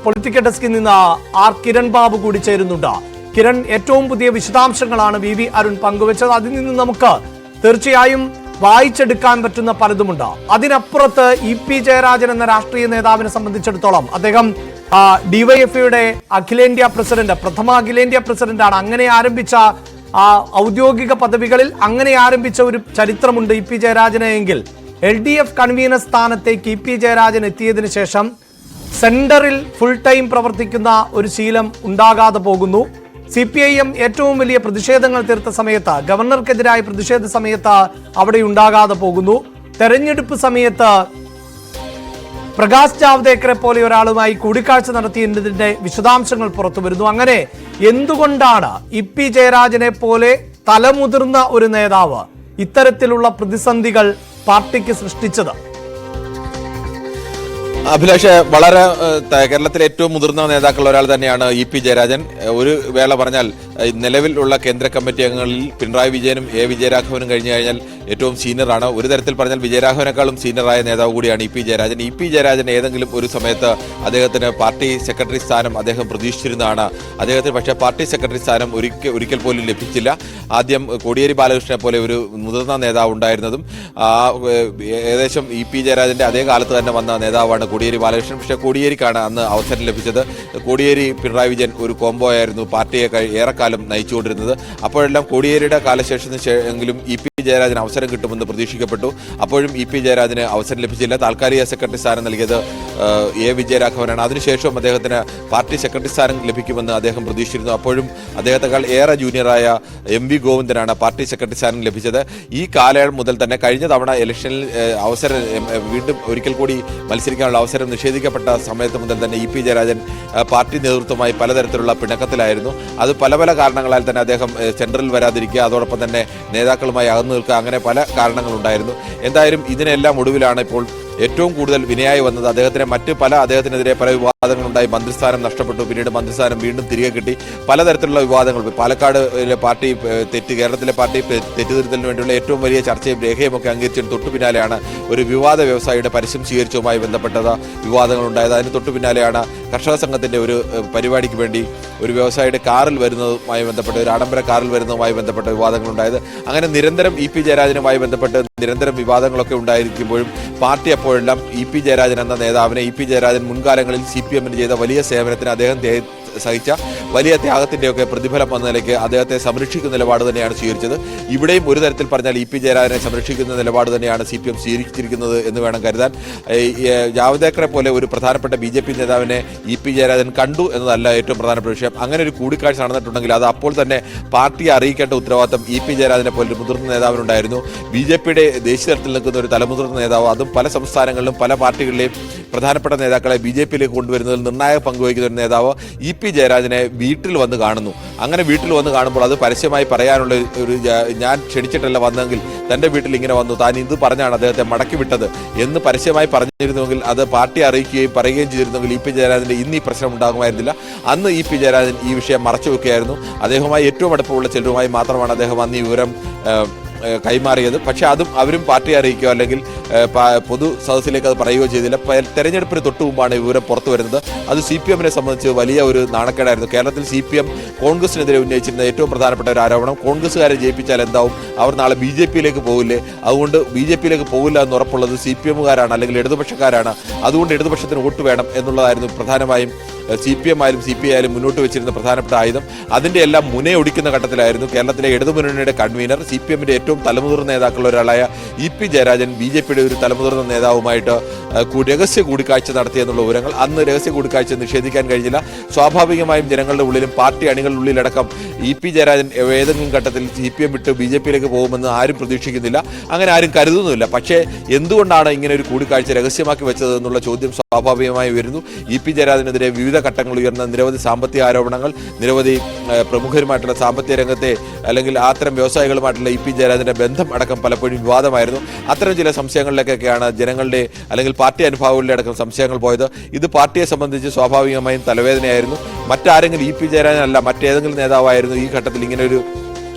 Political ഡെസ്കിൽ നിന്ന് R Kiran Babu കൂടി ചേരുന്നുണ്ട്. കിരൺ, ഏറ്റവും പുതിയ വിശദാംശങ്ങളാണ് വി അരുൺ പങ്കുവച്ചത്. അതിൽ നിന്ന് നമുക്ക് തീർച്ചയായും വായിച്ചെടുക്കാൻ പറ്റുന്ന പലതുമുണ്ട്. അതിനപ്പുറത്ത് ഇ.പി. ജയരാജൻ എന്ന രാഷ്ട്രീയ നേതാവിനെ സംബന്ധിച്ചിടത്തോളം അദ്ദേഹം ഡിവൈഎഫ്ഐയുടെ അഖിലേന്ത്യാ പ്രസിഡന്റ്, പ്രഥമ അഖിലേന്ത്യാ പ്രസിഡന്റാണ്. അങ്ങനെ ആരംഭിച്ച ഔദ്യോഗിക പദവികളിൽ അങ്ങനെ ആരംഭിച്ച ഒരു ചരിത്രമുണ്ട് ഇ.പി. ജയരാജന് എങ്കിൽ LDF കൺവീനർ സ്ഥാനത്തേക്ക് ഇ.പി. ജയരാജൻ എത്തിയതിനു ശേഷം സെന്ററിൽ ഫുൾ ടൈം പ്രവർത്തിക്കുന്ന ഒരു ശീലം ഉണ്ടാകാതെ പോകുന്നു. CPIM ഏറ്റവും വലിയ പ്രതിഷേധങ്ങൾ തീർത്ത സമയത്ത്, ഗവർണർക്കെതിരായ പ്രതിഷേധ സമയത്ത് അവിടെ ഉണ്ടാകാതെ പോകുന്നു. തെരഞ്ഞെടുപ്പ് സമയത്ത് പ്രകാശ് ജാവ്ദേക്കറെ പോലെ ഒരാളുമായി കൂടിക്കാഴ്ച നടത്തിയതിന്റെ വിശദാംശങ്ങൾ പുറത്തു വരുന്നു. അങ്ങനെ എന്തുകൊണ്ടാണ് ഇ.പി. ജയരാജനെ പോലെ തലമുതിർന്ന ഒരു നേതാവ് ഇത്തരത്തിലുള്ള പ്രതിസന്ധികൾ പാർട്ടിക്ക് സൃഷ്ടിച്ചത്? അഭിലാഷ്, വളരെ കേരളത്തിലെ ഏറ്റവും മുതിർന്ന നേതാക്കളിൽ ഒരാൾ തന്നെയാണ് ഇ.പി. ജയരാജൻ. ഒരു വേള പറഞ്ഞാൽ നിലവിലുള്ള കേന്ദ്ര കമ്മിറ്റി അംഗങ്ങളിൽ പിണറായി വിജയനും വിജയരാഘവനും കഴിഞ്ഞു കഴിഞ്ഞാൽ ഏറ്റവും സീനിയറാണ്. ഒരു തരത്തിൽ പറഞ്ഞാൽ വിജയരാഘവനേക്കാളും സീനിയറായ നേതാവ് കൂടിയാണ് ഇ.പി. ജയരാജൻ. ഇ.പി. ജയരാജൻ ഏതെങ്കിലും ഒരു സമയത്ത് അദ്ദേഹത്തിന് പാർട്ടി സെക്രട്ടറി സ്ഥാനം അദ്ദേഹം പ്രതീക്ഷിച്ചിരുന്നതാണ്. അദ്ദേഹത്തിന് പക്ഷേ പാർട്ടി സെക്രട്ടറി സ്ഥാനം ഒരിക്കൽ പോലും ലഭിച്ചില്ല. ആദ്യം കോടിയേരി ബാലകൃഷ്ണനെ പോലെ ഒരു മുതിർന്ന നേതാവ് ഉണ്ടായിരുന്നതും ഏകദേശം ഇ.പി. ജയരാജന്റെ അതേ കാലത്ത് തന്നെ വന്ന നേതാവാണ് കോടിയേരി ബാലകൃഷ്ണൻ. പക്ഷേ കോടിയേരിക്കാണ് അന്ന് അവസരം ലഭിച്ചത്. കോടിയേരി പിണറായി വിജയൻ ഒരു കോംബോ ആയിരുന്നു പാർട്ടിയെ ഏറെക്കാലം നയിച്ചുകൊണ്ടിരുന്നത്. അപ്പോഴെല്ലാം കോടിയേരിയുടെ കാലശേഷത്തിന് എങ്കിലും ഇ.പി. ജയരാജന് അവസരം കിട്ടുമെന്ന് പ്രതീക്ഷിക്കപ്പെട്ടു. അപ്പോഴും ഇ.പി. ജയരാജന് അവസരം ലഭിച്ചില്ല. താൽക്കാലിക സെക്രട്ടറി സ്ഥാനം നൽകിയത് വിജയരാഘവനാണ്. അതിനുശേഷം അദ്ദേഹത്തിന് പാർട്ടി സെക്രട്ടറി സ്ഥാനം ലഭിക്കുമെന്ന് അദ്ദേഹം പ്രതീക്ഷിച്ചിരുന്നു. അപ്പോഴും അദ്ദേഹത്തെക്കാൾ ഏറെ ജൂനിയറായ MV ഗോവിന്ദനാണ് പാർട്ടി സെക്രട്ടറി സ്ഥാനം ലഭിച്ചത്. ഈ കാലയളവ് മുതൽ തന്നെ കഴിഞ്ഞ തവണ ഇലക്ഷനിൽ അവസരം വീണ്ടും ഒരിക്കൽ കൂടി മത്സരിക്കാനുള്ള അവസരം നിഷേധിക്കപ്പെട്ട സമയത്ത് മുതൽ തന്നെ ഇ.പി. ജയരാജൻ പാർട്ടി നേതൃത്വമായി പലതരത്തിലുള്ള പിണക്കത്തിലായിരുന്നു. അത് പല പല കാരണങ്ങളാൽ തന്നെ അദ്ദേഹം സെൻട്രലിൽ വരാതിരിക്കുക, അതോടൊപ്പം തന്നെ നേതാക്കളുമായി അകന്നു നിൽക്കുക, അങ്ങനെ പല കാരണങ്ങളുണ്ടായിരുന്നു. എന്തായാലും ഇതിനെല്ലാം ഒടുവിലാണ് ഇപ്പോൾ ഏറ്റവും കൂടുതൽ വിനയായി വന്നത്. അദ്ദേഹത്തിനെതിരെ പല വിവാദങ്ങളുണ്ടായി. മന്ത്രിസ്ഥാനം നഷ്ടപ്പെട്ടു, പിന്നീട് മന്ത്രിസ്ഥാനം വീണ്ടും തിരികെ കിട്ടി. പലതരത്തിലുള്ള വിവാദങ്ങൾ, പാലക്കാടിലെ പാർട്ടി കേരളത്തിലെ പാർട്ടി തെറ്റുതിരുത്തലിന് വേണ്ടിയുള്ള ഏറ്റവും വലിയ ചർച്ചയും രേഖയുമൊക്കെ അംഗീകരിച്ചതിന് തൊട്ടു പിന്നാലെയാണ് ഒരു വിവാദ വ്യവസായിയുടെ പരസ്യം സ്വീകരിച്ചതുമായി ബന്ധപ്പെട്ട വിവാദങ്ങളുണ്ടായത്. അതിന് തൊട്ടു പിന്നാലെയാണ് കർഷക സംഘത്തിന്റെ ഒരു പരിപാടിക്ക് വേണ്ടി ഒരു വ്യവസായിയുടെ കാറിൽ വരുന്നതുമായി ബന്ധപ്പെട്ട്, ഒരു ആഡംബര കാറിൽ വരുന്നതുമായി ബന്ധപ്പെട്ട വിവാദങ്ങളുണ്ടായത്. അങ്ങനെ നിരന്തരം ഇ.പി. ജയരാജനുമായി ബന്ധപ്പെട്ട് നിരന്തരം വിവാദങ്ങളൊക്കെ ഉണ്ടായിരിക്കുമ്പോഴും പാർട്ടി അപ്പോഴെല്ലാം ഇ.പി. ജയരാജൻ എന്ന നേതാവിനെ, ഇ.പി. ജയരാജൻ മുൻകാലങ്ങളിൽ CPM ചെയ്ത വലിയ സേവനത്തിന് അദ്ദേഹം സഹിച്ച വലിയ ത്യാഗത്തിന്റെയൊക്കെ പ്രതിഫലം എന്ന നിലയ്ക്ക് അദ്ദേഹത്തെ സംരക്ഷിക്കുന്ന നിലപാട് തന്നെയാണ് സ്വീകരിച്ചത്. ഇവിടെയും ഒരു തരത്തിൽ പറഞ്ഞാൽ ഇ.പി. ജയരാജനെ സംരക്ഷിക്കുന്ന നിലപാട് തന്നെയാണ് CPM സ്വീകരിച്ചിരിക്കുന്നത് എന്ന് വേണം കരുതാൻ. ജാവ്ദേക്കറെ പോലെ ഒരു പ്രധാനപ്പെട്ട BJP നേതാവിനെ ഇ.പി. ജയരാജൻ കണ്ടു എന്നതല്ല ഏറ്റവും പ്രധാനപ്പെട്ട വിഷയം. അങ്ങനെ ഒരു കൂടിക്കാഴ്ച നടന്നിട്ടുണ്ടെങ്കിൽ അത് അപ്പോൾ തന്നെ പാർട്ടിയെ അറിയിക്കേണ്ട ഉത്തരവാദിത്തം ഇ.പി. ജയരാജനെ പോലെ ഒരു മുതിർന്ന നേതാവിനുണ്ടായിരുന്നു. BJPയുടെ ദേശീയ തലത്തിൽ നിൽക്കുന്ന ഒരു തലമുതിർന്ന നേതാവ്, അതും പല സംസ്ഥാനങ്ങളിലും പല പാർട്ടികളിലെയും പ്രധാനപ്പെട്ട നേതാക്കളെ BJPയിലേക്ക് കൊണ്ടുവരുന്നതിൽ നിർണായക പങ്കുവഹിക്കുന്ന ഒരു നേതാവ് ഇ.പി. ജയരാജനെ വീട്ടിൽ വന്ന് കാണുന്നു. അങ്ങനെ വീട്ടിൽ വന്ന് കാണുമ്പോൾ അത് പരസ്യമായി പറയാനുള്ള ഒരു, ഞാൻ ക്ഷണിച്ചിട്ടല്ല വന്നെങ്കിൽ തൻ്റെ വീട്ടിൽ ഇങ്ങനെ വന്നു, താൻ ഇത് പറഞ്ഞാണ് അദ്ദേഹത്തെ മടക്കി വിട്ടത് എന്ന് പരസ്യമായി പറഞ്ഞിരുന്നുവെങ്കിൽ, അത് പാർട്ടി അറിയിക്കുകയും പറയുകയും ചെയ്തിരുന്നെങ്കിൽ ഇ.പി. ജയരാജന്റെ ഇന്ന് ഈ പ്രശ്നം ഉണ്ടാകുമായിരുന്നില്ല. അന്ന് ഇ.പി. ജയരാജൻ ഈ വിഷയം മറച്ചു വെക്കുകയായിരുന്നു. അദ്ദേഹവുമായി ഏറ്റവും അടുപ്പമുള്ള ചിലരുമായി മാത്രമാണ് അദ്ദേഹം അന്ന് ഈ വിവരം കൈമാറിയത്. പക്ഷെ അതും അവരും പാർട്ടി അറിയിക്കുകയോ അല്ലെങ്കിൽ പൊതു സദസ്സിലേക്ക് അത് പറയുകയോ ചെയ്തില്ല. തെരഞ്ഞെടുപ്പിന് തൊട്ടു മുമ്പാണ് വിവരം പുറത്തു വരുന്നത്. അത് CPMനെ സംബന്ധിച്ച് വലിയ ഒരു നാണക്കേടായിരുന്നു. കേരളത്തിൽ CPM കോൺഗ്രസിനെതിരെ ഉന്നയിച്ചിരുന്ന ഏറ്റവും പ്രധാനപ്പെട്ട ഒരു ആരോപണം, കോൺഗ്രസ്സുകാരെ ജയിപ്പിച്ചാൽ എന്താവും, അവർ നാളെ BJPയിലേക്ക് പോകില്ലേ, അതുകൊണ്ട് BJPയിലേക്ക് പോകില്ല എന്ന് ഉറപ്പുള്ളത് CPMകാരാണ് അല്ലെങ്കിൽ ഇടതുപക്ഷക്കാരാണ്, അതുകൊണ്ട് ഇടതുപക്ഷത്തിന് വോട്ട് വേണം എന്നുള്ളതായിരുന്നു പ്രധാനമായും CPM ആയാലും CPI ആയാലും മുന്നോട്ട് വെച്ചിരുന്ന പ്രധാനപ്പെട്ട ആയുധം. അതിൻ്റെ എല്ലാം മുനയൊടിക്കുന്ന ഘട്ടത്തിലായിരുന്നു കേരളത്തിലെ ഇടതുമുന്നണിയുടെ കൺവീനർ, CPMന്റെ ഏറ്റവും തലമുതിർന്ന നേതാക്കളിൽ ഒരാളായ ഇ.പി. ജയരാജൻ BJPയുടെ ഒരു തലമുതിർന്ന നേതാവുമായിട്ട് രഹസ്യ കൂടിക്കാഴ്ച നടത്തിയെന്നുള്ള വിവരങ്ങൾ. അന്ന് രഹസ്യ കൂടിക്കാഴ്ച നിഷേധിക്കാൻ കഴിഞ്ഞില്ല. സ്വാഭാവികമായും ജനങ്ങളുടെ ഉള്ളിലും പാർട്ടി അണികളുടെ ഉള്ളിലടക്കം ഇ.പി. ജയരാജൻ ഏതെങ്കിലും ഘട്ടത്തിൽ CPM വിട്ട് BJPയിലേക്ക് പോകുമെന്ന് ആരും പ്രതീക്ഷിക്കുന്നില്ല, അങ്ങനെ ആരും കരുതുന്നുമില്ല. പക്ഷേ എന്തുകൊണ്ടാണ് ഇങ്ങനെ ഒരു കൂടിക്കാഴ്ച രഹസ്യമാക്കി വെച്ചത് എന്നുള്ള ചോദ്യം സ്വാഭാവികമായി വരുന്നു. ഇ.പി. ജയരാജനെതിരെ വിവിധ ഘട്ടങ്ങൾ ഉയർന്ന നിരവധി സാമ്പത്തിക ആരോപണങ്ങൾ, നിരവധി പ്രമുഖരുമായിട്ടുള്ള സാമ്പത്തിക രംഗത്തെ അല്ലെങ്കിൽ അത്തരം വ്യവസായികളുമായിട്ടുള്ള ഇ.പി. ജയരാജന്റെ ബന്ധം അടക്കം പലപ്പോഴും വിവാദമായിരുന്നു. അത്തരം ചില സംശയങ്ങളിലേക്കൊക്കെയാണ് ജനങ്ങളുടെ അല്ലെങ്കിൽ പാർട്ടി അനുഭാവികളുടെ അടക്കം സംശയങ്ങൾ പോയത്. ഇത് പാർട്ടിയെ സംബന്ധിച്ച് സ്വാഭാവികമായും തലവേദനയായിരുന്നു. മറ്റാരെങ്കിലും ഇ.പി. ജയരാജനല്ല മറ്റേതെങ്കിലും നേതാവായിരുന്നു ഈ ഘട്ടത്തിൽ ഇങ്ങനെ ഒരു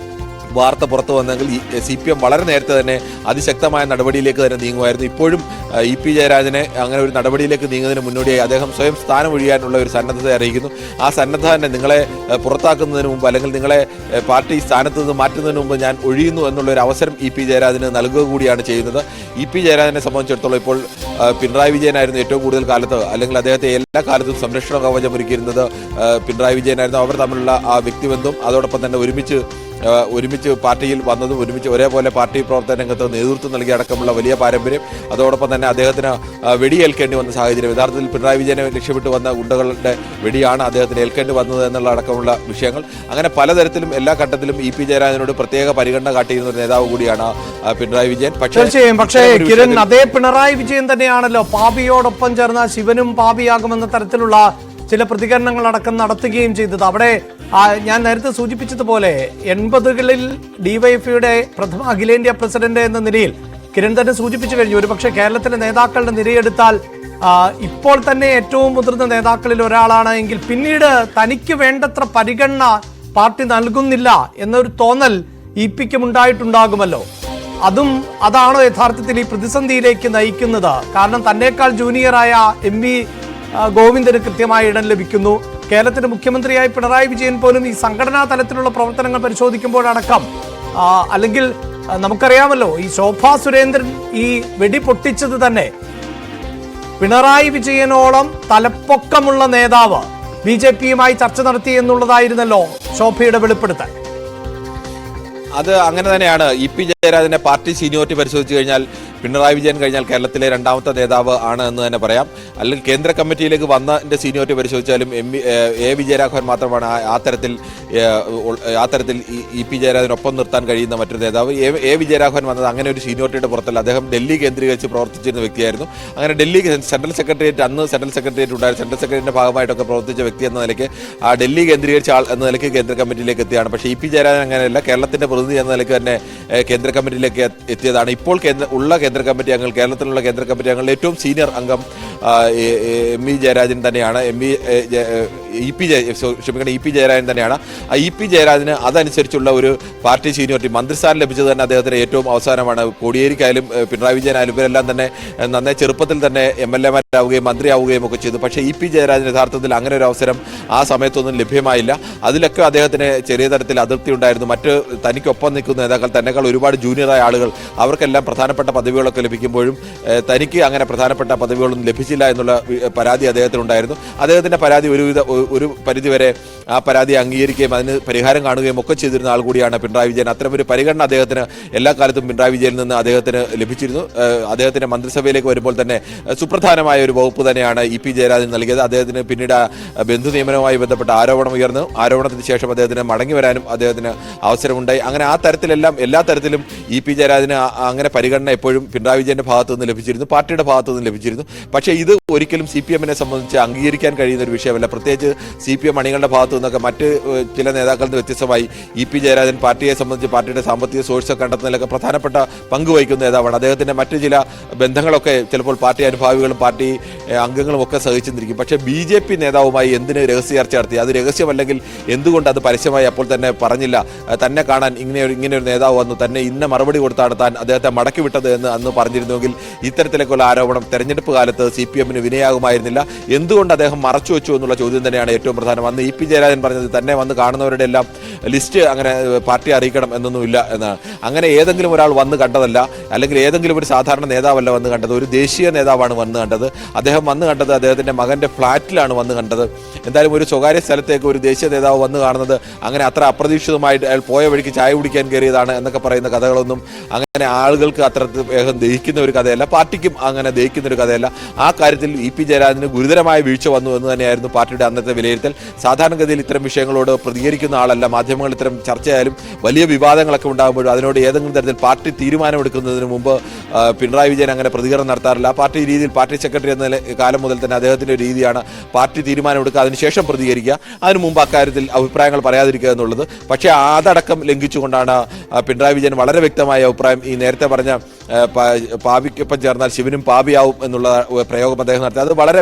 വാർത്ത പുറത്തു വന്നെങ്കിൽ CPM വളരെ നേരത്തെ തന്നെ അതിശക്തമായ നടപടിയിലേക്ക് തന്നെ നീങ്ങുമായിരുന്നു. ഇപ്പോഴും EP ജയരാജനെ അങ്ങനെ ഒരു നടപടിയിലേക്ക് നീങ്ങുന്നതിന് മുന്നോടിയായി അദ്ദേഹം സ്വയം സ്ഥാനം ഒഴിയാനുള്ള ഒരു സന്നദ്ധത അറിയിക്കുന്നു. ആ സന്നദ്ധ തന്നെ നിങ്ങളെ പുറത്താക്കുന്നതിന് മുമ്പ് അല്ലെങ്കിൽ നിങ്ങളെ പാർട്ടി സ്ഥാനത്ത് നിന്ന് മാറ്റുന്നതിന് മുമ്പ് ഞാൻ ഒഴിയുന്നു എന്നുള്ള ഒരു അവസരം EP ജയരാജന് നൽകുക കൂടിയാണ് ചെയ്യുന്നത്. EP ജയരാജനെ സംബന്ധിച്ചിടത്തോളം ഇപ്പോൾ പിണറായി വിജയനായിരുന്നു ഏറ്റവും കൂടുതൽ കാലത്ത് അല്ലെങ്കിൽ അദ്ദേഹത്തെ എല്ലാ കാലത്തും സംരക്ഷണ കവചം ഒരുക്കിയിരുന്നത് പിണറായി വിജയനായിരുന്നു. അവർ തമ്മിലുള്ള ആ വ്യക്തിബന്ധം അതോടൊപ്പം തന്നെ ഒരുമിച്ച് പാർട്ടിയിൽ വന്നതും ഒരുമിച്ച് ഒരേപോലെ പാർട്ടി പ്രവർത്തന രംഗത്ത് നേതൃത്വം നൽകി അടക്കമുള്ള വലിയ പാരമ്പര്യം, അതോടൊപ്പം തന്നെ അദ്ദേഹത്തിന് വെടിയേൽക്കേണ്ടി വന്ന സാഹചര്യം, യഥാർത്ഥത്തിൽ പിണറായി വിജയനെ ലക്ഷ്യമിട്ട് വന്ന ഗുണ്ടകളുടെ വെടിയാണ് അദ്ദേഹത്തിന് ഏൽക്കേണ്ടി വന്നത് എന്നുള്ള അടക്കമുള്ള വിഷയങ്ങൾ. അങ്ങനെ പലതരത്തിലും എല്ലാ ഘട്ടത്തിലും EP ജയരാജനോട് പ്രത്യേക പരിഗണന കാട്ടിയിരുന്ന ഒരു നേതാവ് കൂടിയാണ് പിണറായി വിജയൻ. പക്ഷേ കിരൺ, അതേ പിണറായി വിജയൻ തന്നെയാണല്ലോ പാപിയോടൊപ്പം ചേർന്ന ശിവനും പാപിയാകുമെന്ന തരത്തിലുള്ള ചില പ്രതികരണങ്ങളടക്കം നടത്തുകയും ചെയ്തത്. അവിടെ ഞാൻ നേരത്തെ സൂചിപ്പിച്ചതുപോലെ 80കളിൽ DYFയുടെ പ്രഥമ അഖിലേന്ത്യാ പ്രസിഡന്റ് എന്ന നിലയിൽ കിരൺ തന്നെ സൂചിപ്പിച്ചു കഴിഞ്ഞു. ഒരുപക്ഷെ കേരളത്തിലെ നേതാക്കളുടെ നിരയെടുത്താൽ ഇപ്പോൾ തന്നെ ഏറ്റവും മുതിർന്ന നേതാക്കളിൽ ഒരാളാണ് എങ്കിൽ പിന്നീട് തനിക്ക് വേണ്ടത്ര പരിഗണന പാർട്ടി നൽകുന്നില്ല എന്നൊരു തോന്നൽ EP-ക്കും ഉണ്ടായിട്ടുണ്ടാകുമല്ലോ. അതാണോ യഥാർത്ഥത്തിൽ ഈ പ്രതിസന്ധിയിലേക്ക് നയിക്കുന്നത്? കാരണം തന്നേക്കാൾ ജൂനിയറായ MP ഗോവിന്ദന് കൃത്യമായ ഇടം ലഭിക്കുന്നു. കേരളത്തിന്റെ മുഖ്യമന്ത്രിയായി പിണറായി വിജയൻ പോലും ഈ സംഘടനാ തലത്തിലുള്ള പ്രവർത്തനങ്ങൾ പരിശോധിക്കുമ്പോഴടക്കം അല്ലെങ്കിൽ നമുക്കറിയാമല്ലോ ഈ ശോഭാ സുരേന്ദ്രൻ ഈ വെടി പൊട്ടിച്ചത് തന്നെ പിണറായി വിജയനോളം തലപ്പൊക്കമുള്ള നേതാവ് BJP-യുമായി ചർച്ച നടത്തി എന്നുള്ളതായിരുന്നല്ലോ ശോഭയുടെ വെളിപ്പെടുത്തൽ. അത് അങ്ങനെ തന്നെയാണ്. EP ജയരാജനെ പാർട്ടി സീനിയോറിറ്റി പരിശോധിച്ചു കഴിഞ്ഞാൽ പിണറായി വിജയൻ കഴിഞ്ഞാൽ കേരളത്തിലെ രണ്ടാമത്തെ നേതാവ് ആണ് എന്ന് തന്നെ പറയാം. അല്ലെങ്കിൽ കേന്ദ്ര കമ്മിറ്റിയിലേക്ക് വന്നതിന്റെ സീനിയോറിറ്റി പരിശോധിച്ചാലും A വിജയരാഘവൻ മാത്രമാണ് ആ തരത്തിൽ EP ജയരാജനൊപ്പം നിർത്താൻ കഴിയുന്ന മറ്റൊരു നേതാവ്. A വിജയരാഘവൻ വന്നത് അങ്ങനെ ഒരു സീനിയോറിറ്റിയുടെ പുറത്തല്ല. അദ്ദേഹം ഡൽഹി കേന്ദ്രീകരിച്ച് പ്രവർത്തിച്ചിരുന്ന വ്യക്തിയായിരുന്നു. അങ്ങനെ ഡൽഹി സെൻട്രൽ സെക്രട്ടേറിയറ്റ് ഉണ്ടായിരുന്നു. സെൻട്രൽ സെക്രട്ടറിയുടെ ഭാഗമായിട്ടൊക്കെ പ്രവർത്തിച്ച വ്യക്തി എന്ന നിലയ്ക്ക് ആ ഡൽഹി കേന്ദ്രീകരിച്ച ആൾ എന്ന നിലയ്ക്ക് കേന്ദ്ര കമ്മിറ്റിയിലേക്ക് എത്തിയാണ്. പക്ഷേ EP ജയരാജൻ അങ്ങനെയല്ല. കേരളത്തിന്റെ പ്രതിനിധി എന്ന നിലയ്ക്ക് തന്നെ കേന്ദ്ര കമ്മിറ്റിയിലേക്ക് എത്തിയതാണ്. ഇപ്പോൾ കേന്ദ്ര കമ്മിറ്റി അംഗങ്ങൾ, കേരളത്തിലുള്ള കേന്ദ്ര കമ്മിറ്റി അംഗങ്ങളിൽ ഏറ്റവും സീനിയർ അംഗം EP ജയരാജൻ തന്നെയാണ്. EP ജയരാജൻ തന്നെയാണ്. ആ EP ജയരാജന് അതനുസരിച്ചുള്ള ഒരു പാർട്ടി സീനിയോറിറ്റി മന്ത്രിസ്ഥാനം ലഭിച്ചത് തന്നെ അദ്ദേഹത്തിന് ഏറ്റവും അവസാനമാണ്. കോടിയേരിക്കായാലും പിണറായി വിജയനായാലും ഇവരെല്ലാം തന്നെ നന്നേ ചെറുപ്പത്തിൽ തന്നെ MLA-മാരാവുകയും മന്ത്രിയാവുകയും ഒക്കെ ചെയ്തു. പക്ഷേ EP ജയരാജൻ യഥാർത്ഥത്തിൽ അങ്ങനെ ഒരു അവസരം ആ സമയത്തൊന്നും ലഭ്യമായില്ല. അതിലൊക്കെ അദ്ദേഹത്തിന് ചെറിയ തരത്തിൽ അതൃപ്തി ഉണ്ടായിരുന്നു. മറ്റ് തനിക്കൊപ്പം നിൽക്കുന്ന നേതാക്കൾ, തന്നെക്കാൾ ഒരുപാട് ജൂനിയറായ ആളുകൾ, അവർക്കെല്ലാം പ്രധാനപ്പെട്ട പദവികളൊക്കെ ലഭിക്കുമ്പോഴും തനിക്ക് അങ്ങനെ പ്രധാനപ്പെട്ട പദവികളൊന്നും ലഭിച്ചില്ല എന്നുള്ള പരാതി അദ്ദേഹത്തിനുണ്ടായിരുന്നു. അദ്ദേഹത്തിന്റെ പരാതി ഒരു പരിധിവരെ ആ പരാതി അംഗീകരിക്കുകയും അതിന് പരിഹാരം കാണുകയും ഒക്കെ ചെയ്തിരുന്ന ആൾ കൂടിയാണ് പിണറായി വിജയൻ. അത്തരമൊരു പരിഗണന അദ്ദേഹത്തിന് എല്ലാ കാലത്തും പിണറായി വിജയനിൽ നിന്ന് അദ്ദേഹത്തിന് ലഭിച്ചിരുന്നു. അദ്ദേഹത്തിന്റെ മന്ത്രിസഭയിലേക്ക് വരുമ്പോൾ തന്നെ സുപ്രധാനമായ ഒരു വകുപ്പ് തന്നെയാണ് EP ജയരാജൻ നൽകിയത്. അദ്ദേഹത്തിന് പിന്നീട് ബന്ധു നിയമനവുമായി ബന്ധപ്പെട്ട ആരോപണം ഉയർന്നു. ആരോപണത്തിന് ശേഷം അദ്ദേഹത്തിന് മടങ്ങി വരാനും അദ്ദേഹത്തിന് അവസരമുണ്ടായി. അങ്ങനെ ആ തരത്തിലെല്ലാം എല്ലാ തരത്തിലും EP ജയരാജന് അങ്ങനെ പരിഗണന എപ്പോഴും പിണറായി വിജയന്റെ ഭാഗത്തു നിന്ന് ലഭിച്ചിരുന്നു, പാർട്ടിയുടെ ഭാഗത്തു നിന്ന് ലഭിച്ചിരുന്നു. പക്ഷേ ഇത് ഒരിക്കലും CPM-നെ സംബന്ധിച്ച് അംഗീകരിക്കാൻ കഴിയുന്ന ഒരു വിഷയമല്ല. പ്രത്യേകിച്ച് CPM അണികളുടെ ഭാഗത്തു നിന്നൊക്കെ മറ്റ് ചില നേതാക്കളിൽ നിന്ന് വ്യത്യസ്തമായി EP ജയരാജൻ പാർട്ടിയെ സംബന്ധിച്ച് പാർട്ടിയുടെ സാമ്പത്തിക സോഴ്സ് കണ്ടെത്തുന്നതിലൊക്കെ പ്രധാനപ്പെട്ട പങ്ക് വഹിക്കുന്ന നേതാവാണ്. അദ്ദേഹത്തിന്റെ മറ്റ് ചില ബന്ധങ്ങളൊക്കെ ചിലപ്പോൾ പാർട്ടി അനുഭാവികളും പാർട്ടി അംഗങ്ങളും ഒക്കെ സഹിച്ചിരിക്കും. പക്ഷേ BJP നേതാവുമായി എന്തിന് രഹസ്യ ചർച്ച നടത്തി? അത് രഹസ്യമല്ലെങ്കിൽ എന്തുകൊണ്ട് അത് പരസ്യമായി അപ്പോൾ തന്നെ പറഞ്ഞില്ല? തന്നെ കാണാൻ ഇങ്ങനെ ഒരു നേതാവ് വന്നു, തന്നെ ഇന്ന മറുപടി കൊടുത്താണ് താൻ അദ്ദേഹത്തെ മടക്കി വിട്ടത് എന്ന് അന്ന് പറഞ്ഞിരുന്നുവെങ്കിൽ ഇത്തരത്തിലേക്കുള്ള ആരോപണം തെരഞ്ഞെടുപ്പ് കാലത്ത് CPM-ന് വിനയാകുമായിരുന്നില്ല. എന്തുകൊണ്ട് അദ്ദേഹം മറച്ചു വെച്ചു എന്നുള്ള ചോദ്യം തന്നെയാണ് ഏറ്റവും പ്രധാനം. അന്ന് EP ജയരാജൻ പറഞ്ഞത് തന്നെ വന്ന് കാണുന്നവരുടെ എല്ലാം ലിസ്റ്റ് അങ്ങനെ പാർട്ടി അറിയിക്കണം എന്നൊന്നുമില്ല എന്നാണ്. അങ്ങനെ ഏതെങ്കിലും ഒരാൾ വന്ന് കണ്ടതല്ല, അല്ലെങ്കിൽ ഏതെങ്കിലും ഒരു സാധാരണ നേതാവല്ല വന്ന് കണ്ടത്, ഒരു ദേശീയ നേതാവാണ് വന്ന് കണ്ടത്. അദ്ദേഹം വന്ന് കണ്ടത് അദ്ദേഹത്തിന്റെ മകന്റെ ഫ്ളാറ്റിലാണ് വന്ന് കണ്ടത്. എന്തായാലും ഒരു സ്വകാര്യ സ്ഥലത്തേക്ക് ഒരു ദേശീയ നേതാവ് വന്ന് കാണുന്നത് അങ്ങനെ അത്ര അപ്രതീക്ഷിതമായിട്ട് അയാൾ പോയ വഴിക്ക് ചായ കുടിക്കാൻ കയറിയതാണ് എന്നൊക്കെ പറയുന്ന കഥകളൊന്നും അങ്ങനെ ആളുകൾക്ക് അത്ര വേഗം ദഹിക്കുന്ന ഒരു കഥയല്ല, പാർട്ടിക്കും അങ്ങനെ ദഹിക്കുന്ന ഒരു കഥയല്ല. ആ കാര്യത്തിൽ EP ജയരാജന് ഗുരുതരമായ വീഴ്ച വന്നു എന്ന് തന്നെയായിരുന്നു പാർട്ടിയുടെ അന്നത്തെ വിലയിരുത്തൽ. സാധാരണഗതിയിൽ ഇത്തരം വിഷയങ്ങളോട് പ്രതികരിക്കുന്ന ആളല്ല. മാധ്യമങ്ങൾ ഇത്തരം ചർച്ചയായാലും വലിയ വിവാദങ്ങളൊക്കെ ഉണ്ടാകുമ്പോഴും അതിനോട് ഏതെങ്കിലും തരത്തിൽ പാർട്ടി തീരുമാനമെടുക്കുന്നതിന് മുമ്പ് പിണറായി വിജയൻ അങ്ങനെ പ്രതികരണം നടത്താറില്ല. പാർട്ടി രീതിയിൽ പാർട്ടി സെക്രട്ടറി എന്ന കാലം മുതൽ തന്നെ അദ്ദേഹത്തിന്റെ രീതിയാണ് പാർട്ടി തീരുമാനമെടുക്കുക, അതിനുശേഷം പ്രതികരിക്കുക, അതിനു മുമ്പ് അക്കാര്യത്തിൽ അഭിപ്രായങ്ങൾ പറയാതിരിക്കുക എന്നുള്ളത്. പക്ഷേ അതടക്കം ലംഘിച്ചുകൊണ്ടാണ് പിണറായി വിജയൻ വളരെ വ്യക്തമായ അഭിപ്രായം ഈ നേരത്തെ പറഞ്ഞ പാപിക്കൊപ്പം ചേർന്നാൽ ശിവനും പാപിയാവും എന്നുള്ള പ്രയോഗം അദ്ദേഹം നടത്തി. അത് വളരെ